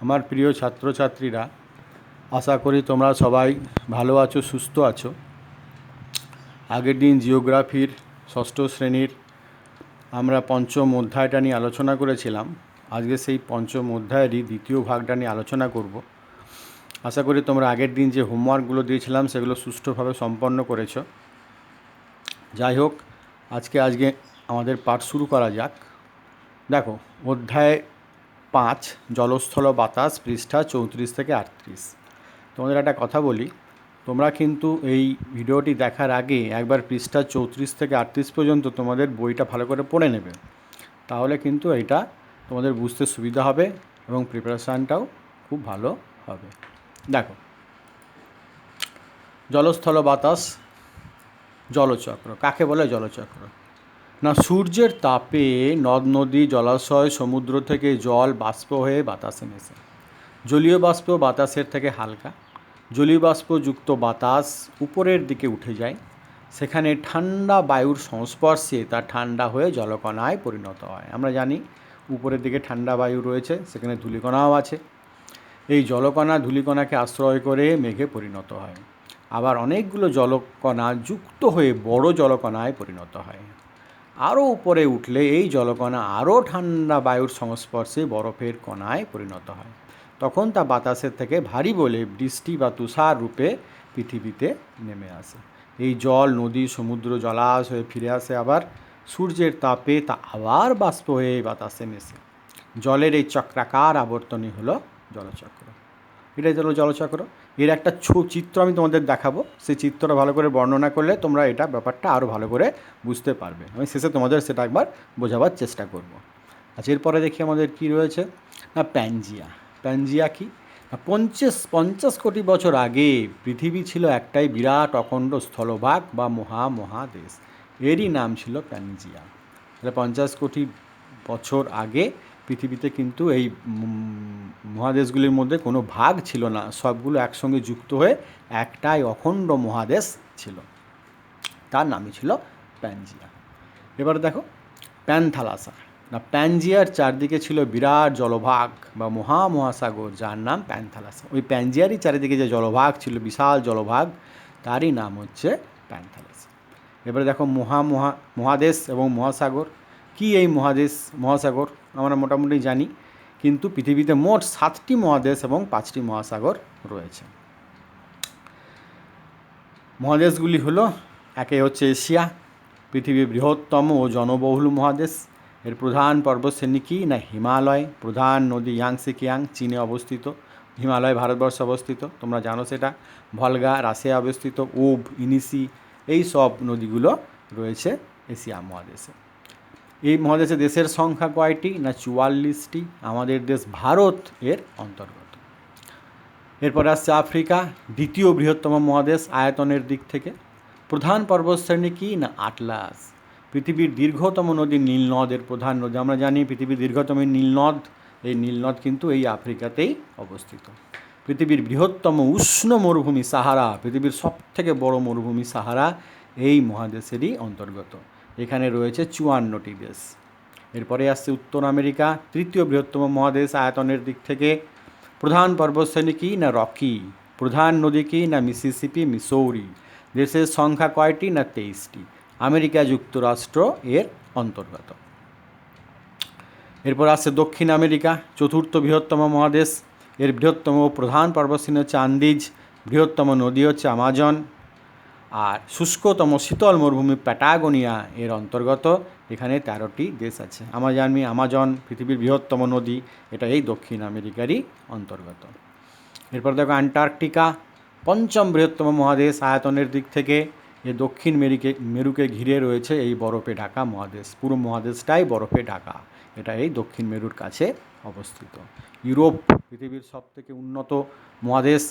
আমার প্রিয় ছাত্রছাত্রীরা, আশা করি তোমরা সবাই ভালো আছো, সুস্থ আছো। আগের দিন জিওগ্রাফির ষষ্ঠ শ্রেণীর আমরা পঞ্চম অধ্যায়টা নিয়ে আলোচনা করেছিলাম। আজকে সেই পঞ্চম অধ্যায়েরই দ্বিতীয় ভাগটা নিয়ে আলোচনা করব। আশা করি তোমরা আগের দিন যে হোমওয়ার্কগুলো দিয়েছিলাম সেগুলো সুষ্ঠুভাবে সম্পন্ন করেছো। যাই হোক, আজকে আমাদের পাঠ শুরু করা যাক। দেখো, অধ্যায় 5 জলস্থল বাতাস, পৃষ্ঠা 34 থেকে 38। তোমাদের একটা কথা বলি, তোমরা কিন্তু এই ভিডিওটি দেখার আগে একবার পৃষ্ঠা 34 থেকে 38 পর্যন্ত তোমাদের বইটা ভালো করে পড়ে নেবে। তাহলে কিন্তু এটা তোমাদের বুঝতে সুবিধা হবে এবং প্রিপারেশানটাও খুব ভালো হবে। দেখো, জলস্থল বাতাস জলচক্র কাকে বলে? জলচক্র না, সূর্যের তাপে নদ নদী, জলাশয়, সমুদ্র থেকে জল বাষ্প হয়ে বাতাসে মেশে। জলীয় বাষ্প বাতাসের থেকে হালকা। জলীয় বাষ্পযুক্ত বাতাস উপরের দিকে উঠে যায়। সেখানে ঠান্ডা বায়ুর সংস্পর্শে তা ঠান্ডা হয়ে জলকণায় পরিণত হয়। আমরা জানি উপরের দিকে ঠান্ডা বায়ু রয়েছে, সেখানে ধূলিকণাও আছে। এই জলকণা ধূলিকণাকে আশ্রয় করে মেঘে পরিণত হয়। আবার অনেকগুলো জলকণা যুক্ত হয়ে বড় জলকণায় পরিণত হয়। আরও উপরে উঠলে এই জলকণা আরও ঠান্ডা বায়ুর সংস্পর্শে বরফের কণায় পরিণত হয়। তখন তা বাতাসের থেকে ভারী বলে বৃষ্টি বা তুষার রূপে পৃথিবীতে নেমে আসে। এই জল নদী, সমুদ্র, জলাশয়ে ফিরে আসে, আবার সূর্যের তাপে তা আবার বাষ্প হয়ে বাতাসে মেশে। জলের এই চক্রাকার আবর্তনই হলো জলচক্র। এটাই হলো জলচক্র। এর একটা চিত্র আমি তোমাদের দেখাবো। সেই চিত্রটা ভালো করে বর্ণনা করলে তোমরা এটা ব্যাপারটা আরও ভালো করে বুঝতে পারবে। আমি শেষে তোমাদের সেটা একবার বোঝাবার চেষ্টা করব। আচ্ছা, এরপরে দেখি আমাদের কি রয়েছে না, প্যানজিয়া। প্যানজিয়া কি না, 50 কোটি বছর আগে পৃথিবী ছিল একটাই বিরাট অখণ্ড স্থলভাগ বা মহাদেশ। এরই নাম ছিল প্যানজিয়া। তাহলে 50 কোটি বছর আগে পৃথিবীতে কিন্তু এই মহাদেশগুলির মধ্যে কোনো ভাগ ছিল না, সবগুলো একসঙ্গে যুক্ত হয়ে একটাই অখণ্ড মহাদেশ ছিল। তার নামই ছিল প্যানজিয়া। এবারে দেখো, প্যানথালাসা না, প্যানজিয়ার চারদিকে ছিল বিরাট জলভাগ বা মহাসাগর, যার নাম প্যানথালাসা। ওই প্যানজিয়ারই চারিদিকে যে জলভাগ ছিল, বিশাল জলভাগ, তারই নাম হচ্ছে প্যানথালাসা। এবারে দেখো, মহাদেশ এবং মহাসাগর কি? এই মহাসাগর আমরা মোটামুটি জানি, কিন্তু পৃথিবীতে মোট 7টি মহাদেশ এবং 5টি মহাসাগর রয়েছে। মহাদেশগুলি হলো, একে হচ্ছে এশিয়া, পৃথিবীর বৃহত্তম ও জনবহুল মহাদেশ। এর প্রধান পর্বতশ্রেণী কি না, হিমালয়। প্রধান নদী ইয়াংসি কিয়াং, চীনে অবস্থিত। হিমালয় ভারতবর্ষে অবস্থিত, তোমরা জানো সেটা। ভলগা রাশিয়া অবস্থিত। ওব, ইনিসি, এই সব নদীগুলো রয়েছে এশিয়া মহাদেশে। এই মহাদেশে দেশের সংখ্যা কয়টি না, 44টি। আমাদের দেশ ভারত এর অন্তর্গত। এরপর আসছে আফ্রিকা, দ্বিতীয় বৃহত্তম মহাদেশ আয়তনের দিক থেকে। প্রধান পর্বতশ্রেণী কি না, আটলাস। পৃথিবীর দীর্ঘতম নদী নীলনদ এর প্রধান নদী। আমরা জানি পৃথিবীর দীর্ঘতম নীলনদ, এই নীলনদ কিন্তু এই আফ্রিকাতেই অবস্থিত। পৃথিবীর বৃহত্তম উষ্ণ মরুভূমি সাহারা, পৃথিবীর সবথেকে বড় মরুভূমি সাহারা এই মহাদেশেরই অন্তর্গত। এখানে রয়েছে 54টি দেশ। এরপরে আসছে উত্তর আমেরিকা, তৃতীয় বৃহত্তম মহাদেশ আয়তনের দিক থেকে। প্রধান পর্বতশ্রেণী কি না, রকি। প্রধান নদী কি না, মিসিসিপি, মিসৌরি। দেশের সংখ্যা কয়টি না, 23টি। আমেরিকা যুক্তরাষ্ট্র এর অন্তর্গত। এরপর আসছে দক্ষিণ আমেরিকা, চতুর্থ বৃহত্তম মহাদেশ। এর বৃহত্তম প্রধান পর্বতশ্রেণী হচ্ছে আন্দিজ। বৃহত্তম নদী হচ্ছে আমাজন। আর শুষ্কতম শীতল মরুভূমি প্যাটাগোনিয়া এর অন্তর্গত। এখানে 13টি দেশ আছে। আমরা জানি আমাজন পৃথিবীর বৃহত্তম নদী, এটা এই দক্ষিণ আমেরিকারই অন্তর্গত। এরপর দেখো, অ্যান্টার্কটিকা, পঞ্চম বৃহত্তম মহাদেশ আয়তনের দিক থেকে। এ দক্ষিণ মেরুকে ঘিরে রয়েছে এই বরফে ঢাকা মহাদেশ। পুরো মহাদেশটাই বরফে ঢাকা, এটা এই দক্ষিণ মেরুর কাছে অবস্থিত। ইউরোপ, পৃথিবীর সবথেকে উন্নত মহাদেশ,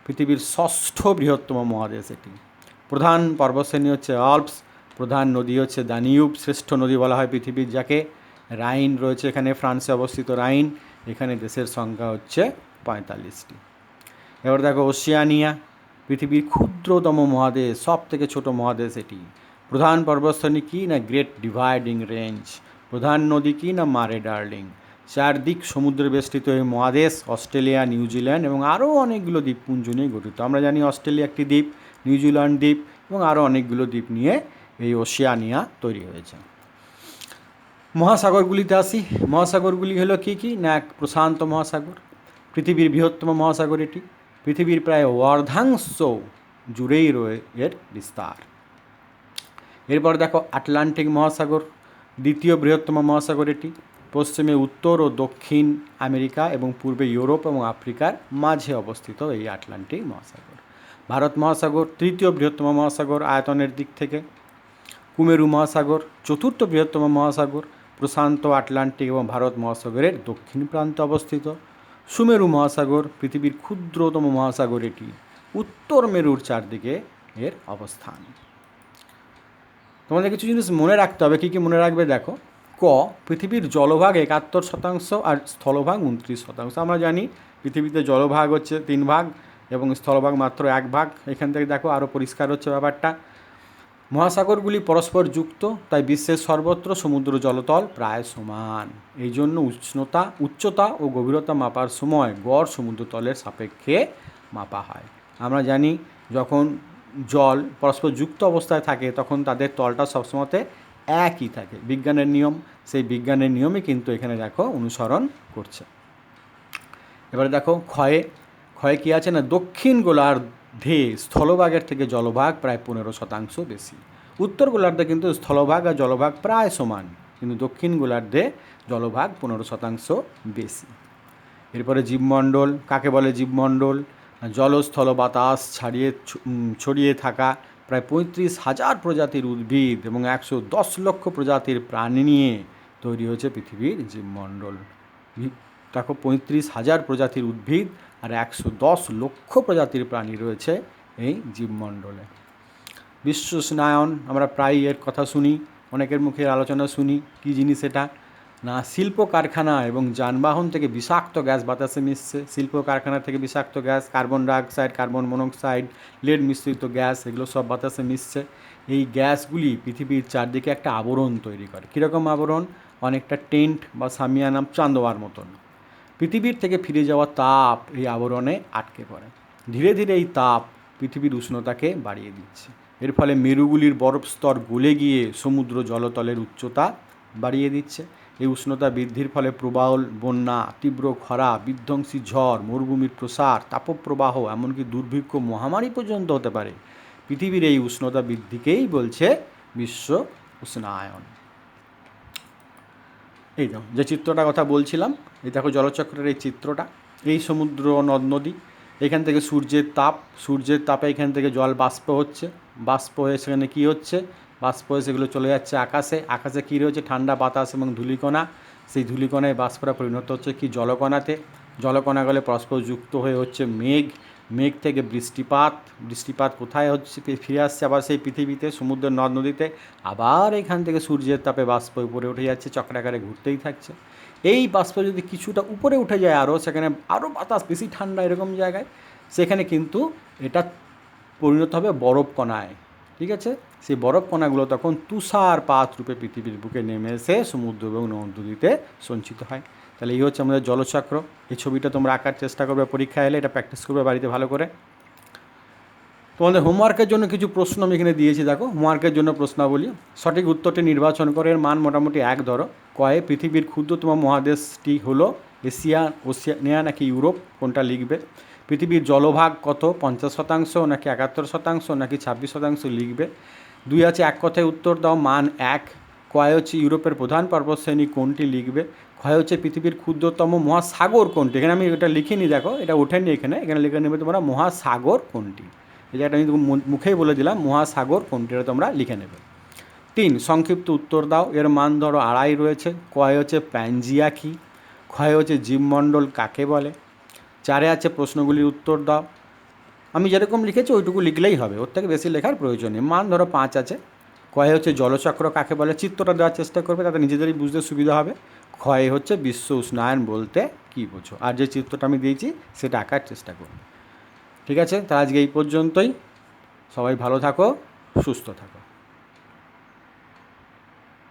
পৃথিবীর 6ষ্ঠ বৃহত্তম মহাদেশ এটি। প্রধান পর্বতশ্রেণী হচ্ছে আল্পস। প্রধান নদী হচ্ছে দানিউব, শ্রেষ্ঠ নদী বলা হয় পৃথিবীর যাকে। রাইন রয়েছে এখানে, ফ্রান্সে অবস্থিত রাইন। এখানে দেশের সংখ্যা হচ্ছে 45টি। এবার দেখো, ওশিয়ানিয়া, পৃথিবীর ক্ষুদ্রতম মহাদেশ, সব থেকে ছোটো মহাদেশ এটি। প্রধান পর্বতশ্রেণী কি না, গ্রেট ডিভাইডিং রেঞ্জ। প্রধান নদী কি না, মারে ডার্লিং। চারদিক সমুদ্রে বেষ্টিত এই মহাদেশ অস্ট্রেলিয়া, নিউজিল্যান্ড এবং আরও অনেকগুলো দ্বীপপুঞ্জ নিয়ে গঠিত। আমরা জানি অস্ট্রেলিয়া একটি দ্বীপ, নিউজিল্যান্ড দ্বীপ এবং আরও অনেকগুলো দ্বীপ নিয়ে এই ওশেনিয়া তৈরি হয়েছে। মহাসাগরগুলিতে আসি। মহাসাগরগুলি হলো কী কী? না, এক প্রশান্ত মহাসাগর, পৃথিবীর বৃহত্তম মহাসাগর এটি। পৃথিবীর প্রায় অর্ধাংশ জুড়েই এর বিস্তার। এরপর দেখো আটলান্টিক মহাসাগর, দ্বিতীয় বৃহত্তম মহাসাগর এটি। পশ্চিমে উত্তর ও দক্ষিণ আমেরিকা এবং পূর্বে ইউরোপ এবং আফ্রিকার মাঝে অবস্থিত এই আটলান্টিক মহাসাগর। ভারত মহাসাগর, তৃতীয় বৃহত্তম মহাসাগর আয়তনের দিক থেকে। কুমেরু মহাসাগর, চতুর্থ বৃহত্তম মহাসাগর, প্রশান্ত, আটলান্টিক এবং ভারত মহাসাগরের দক্ষিণ প্রান্তে অবস্থিত। সুমেরু মহাসাগর, পৃথিবীর ক্ষুদ্রতম মহাসাগর এটি, উত্তর মেরুর চারদিকে এর অবস্থান। তোমাদের কিছু জিনিস মনে রাখতে হবে। কী কী মনে রাখবে দেখো। ক, পৃথিবীর জলভাগ 71% আর স্থলভাগ 29%। আমরা জানি পৃথিবীতে জলভাগ হচ্ছে 3 ভাগ এবং স্থলভাগ মাত্র 1 ভাগ। এখান থেকে দেখো আরও পরিষ্কার হচ্ছে ব্যাপারটা। মহাসাগরগুলি পরস্পর যুক্ত, তাই বিশ্বের সর্বত্র সমুদ্র জলতল প্রায় সমান। এই জন্য উচ্চতা ও গভীরতা মাপার সময় গড় সমুদ্রতলের সাপেক্ষে মাপা হয়। আমরা জানি যখন জল পরস্পর যুক্ত অবস্থায় থাকে তখন তাদের তলটা সবসময় একই থাকে, বিজ্ঞানের নিয়ম। সেই বিজ্ঞানের নিয়মই কিন্তু এখানে দেখো অনুসরণ করছে। এবারে দেখো ক্ষয়ে কী আছে না, দক্ষিণ গোলার্ধে স্থলভাগের থেকে জলভাগ প্রায় 15% বেশি। উত্তর গোলার্ধে কিন্তু স্থলভাগ আর জলভাগ প্রায় সমান, কিন্তু দক্ষিণ গোলার্ধে জলভাগ 15% বেশি। এরপরে জীবমণ্ডল, কাকে বলে জীবমণ্ডল? জল, স্থল, বাতাস ছড়িয়ে থাকা প্রায় 35,000 প্রজাতির উদ্ভিদ এবং 110 লক্ষ প্রজাতির প্রাণী নিয়ে তৈরি হয়েছে পৃথিবীর জীবমণ্ডল। দেখো 35,000 প্রজাতির উদ্ভিদ আর 110 লক্ষ প্রজাতির প্রাণী রয়েছে এই জীবমণ্ডলে। বিশ্ব উষ্ণায়ন, আমরা প্রায়ই এর কথা শুনি, অনেকের মুখে আলোচনা শুনি। কী জিনিস এটা? না, শিল্প কারখানা এবং যানবাহন থেকে বিষাক্ত গ্যাস বাতাসে মিশছে। শিল্প কারখানা থেকে বিষাক্ত gas, carbon dioxide, carbon monoxide, lead মিশ্রিত গ্যাস, এগুলো সব বাতাসে মিশছে। এই গ্যাসগুলি পৃথিবীর চারদিকে একটা আবরণ তৈরি করে। কীরকম আবরণ? অনেকটা টেন্ট বা সামিয়ানা চাঁদোয়ার মতন। পৃথিবীর থেকে ফিরে যাওয়া তাপ এই আবরণে আটকে পড়ে। ধীরে ধীরে এই তাপ পৃথিবীর উষ্ণতাকে বাড়িয়ে দিচ্ছে। এর ফলে মেরুগুলির বরফ স্তর গলে গিয়ে সমুদ্র জলতলের উচ্চতা বাড়িয়ে দিচ্ছে। এই উষ্ণতা বৃদ্ধির ফলে প্রবল বন্যা, তীব্র খরা, বিধ্বংসী ঝড়, মরুভূমির প্রসার, তাপপ্রবাহ, এমনকি দুর্ভিক্ষ, মহামারী পর্যন্ত হতে পারে। পৃথিবীর এই উষ্ণতা বৃদ্ধিকেই বলছে বিশ্ব উষ্ণায়ন। এই দেখো যে চিত্রটার কথা বলছিলাম, এই দেখো জলচক্রের এই চিত্রটা। এই সমুদ্র, নদ নদী, এখান থেকে সূর্যের তাপে এখান থেকে জল বাষ্প হচ্ছে। বাষ্প হয়ে সেখানে কী হচ্ছে? বাষ্প হয়ে সেগুলো চলে যাচ্ছে আকাশে। আকাশে কী রয়েছে? ঠান্ডা বাতাস এবং ধূলিকণা। সেই ধূলিকণায় বাষ্পরা পরিণত হচ্ছে কি জলকণাতে। জলকণাগুলো পরস্পর যুক্ত হয়ে হচ্ছে মেঘ থেকে বৃষ্টিপাত কোথায় হচ্ছে? ফিরে আসছে আবার সেই পৃথিবীতে, সমুদ্রের নদ নদীতে। আবার এখান থেকে সূর্যের তাপে বাষ্প উপরে উঠে যাচ্ছে, চক্রাকারে ঘুরতেই থাকছে। এই বাষ্প যদি কিছুটা উপরে উঠে যায় আরও, সেখানে আরও বাতাস বেশি ঠান্ডা এরকম জায়গায়, সেখানে কিন্তু এটা পরিণত হবে বরফ কণায়। ঠিক আছে? সেই বরফ কণাগুলো তখন তুষারপাত রূপে পৃথিবীর বুকে নেমে এসে সমুদ্র এবং নদ নদীতে সঞ্চিত হয়। তাহলে এই হচ্ছে আমাদের জলচক্র। এই ছবিটা তোমরা আঁকার চেষ্টা করবে, পরীক্ষা এলে এটা প্র্যাকটিস করবে বাড়িতে ভালো করে। তোমাদের হোমওয়ার্কের জন্য কিছু প্রশ্ন আমি এখানে দিয়েছি, দেখো হোমওয়ার্কের জন্য প্রশ্নাবলী। সঠিক উত্তরটি নির্বাচন করে, এর মান মোটামুটি 1 ধরো। কয়ে পৃথিবীর ক্ষুদ্রতম মহাদেশটি হলো এশিয়া, ওশেনিয়া নাকি ইউরোপ, কোনটা লিখবে? পৃথিবীর জলভাগ কত? 50% নাকি 71% নাকি 26% লিখবে। 2 আছে এক কথায় উত্তর দাও, মান 1। কয় হচ্ছে ইউরোপের প্রধান পর্বতশ্রেণী কোনটি লিখবে। ক্ষয় হচ্ছে পৃথিবীর ক্ষুদ্রতম মহাসাগর কোনটি। এখানে আমি এটা লিখিনি, দেখো এটা ওঠেনি এখানে লিখে নেবে তোমরা মহাসাগর কোনটি। এই জায়গাটা আমি মুখেই বলে দিলাম, মহাসাগর কোনটি, এটা তোমরা লিখে নেবে। 3 সংক্ষিপ্ত উত্তর দাও, এর মান ধরো 2.5 রয়েছে। কয় হচ্ছে প্যানজিয়া কী। ক্ষয় হচ্ছে জীবমণ্ডল কাকে বলে। 4 আছে প্রশ্নগুলির উত্তর দাও। আমি যেরকম লিখেছি ওইটুকু লিখলেই হবে, ওর থেকে বেশি লেখার প্রয়োজন নেই। মান ধরো 5 আছে। কয় হচ্ছে জলচক্র কাকে বলে, চিত্রটা দেওয়ার চেষ্টা করবে, তাতে নিজেদেরই বুঝতে সুবিধা হবে। ক্ষয় হচ্ছে বিশ্ব উষ্ণায়ন বলতে কী বোঝো, আর যে চিত্রটা আমি দিয়েছি সেটা আঁকার চেষ্টা করবে। ঠিক আছে? তাহলে আজকে এই পর্যন্তই। সবাই ভালো থাকো, সুস্থ থাকো।